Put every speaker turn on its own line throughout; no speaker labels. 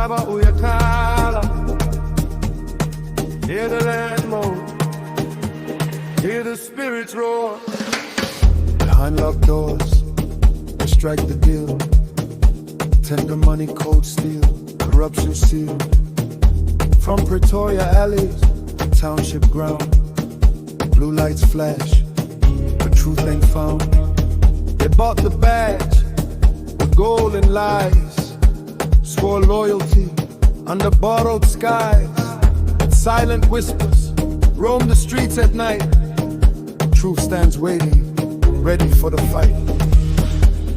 Umhlaba uyakhala, hear the land moan, hear the spirits roar. Behind locked doors, they strike the deal. Tender money, cold steel, corruption sealed. From Pretoria alleys to township ground, blue lights flash, but truth ain't found. They bought the badge with gold and lies, swore loyalty under borrowed skies. Silent whispers roam the streets at night. Truth stands waiting, ready for the fight.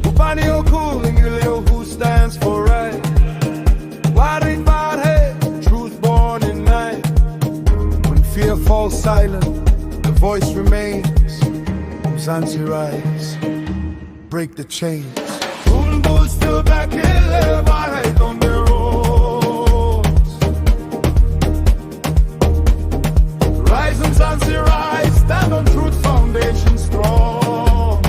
Upani okuling ilio, who stands for right? Wari Badhe, truth born in night. When fear falls silent, the voice remains. Mzansi rise, break the chains. Ulbu still back in Badhe on the roads. Rise Mzansi rise, stand on truth foundation strong.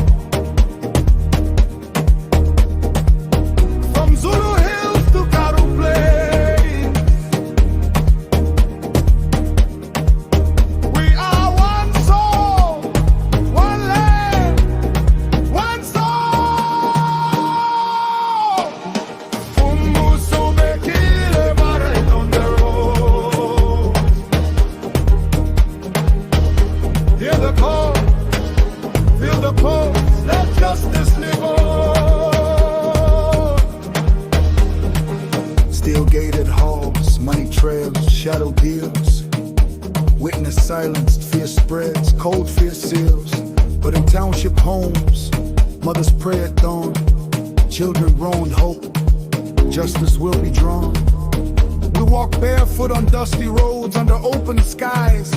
Steel-gated halls, money trails, shadow deals. Witness silenced, fear spreads, cold fear seals. But in township homes, mothers pray at dawn. Children groaned hope, justice will be drawn. We walk barefoot on dusty roads under open skies.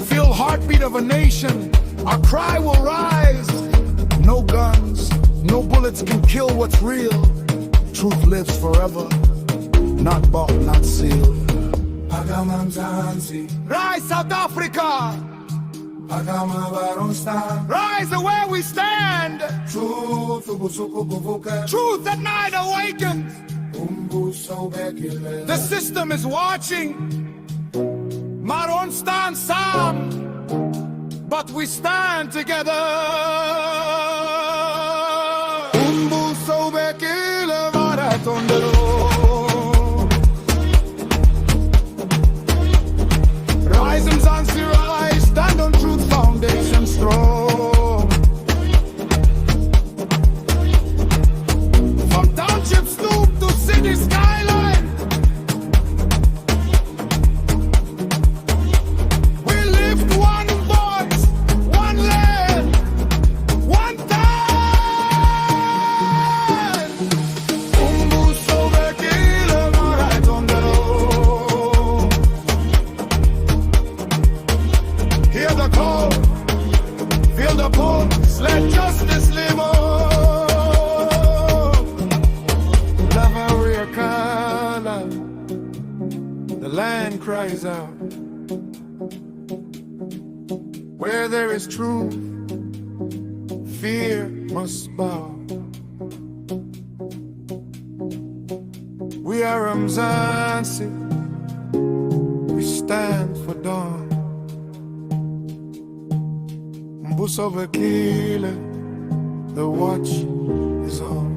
Feel heartbeat of a nation, our cry will rise. No guns, no bullets can kill what's real. Truth lives forever, not bought, not sealed.
Agama Mzansi,
Rise South Africa,
Agama Baronstan,
rise the way we stand.
Truth ubusuku kuvuka,
Truth at night awakens.
umbuso bekile.
The system is watching. Maron stands some, but we stand together. Umbuso bekile maratondero. Rise Mzansi rise, stand on truth foundation strong. From township stoop to city skyline, we lift one voice, one land, one time. Umbuso bekile maratondero. Hear the call, feel the pulse, let justice live on. Lavariakala, the land cries out. Where there is truth, fear must bow. We are Mzansi, we stand for dawn. Mbuso bekile, the watch is on.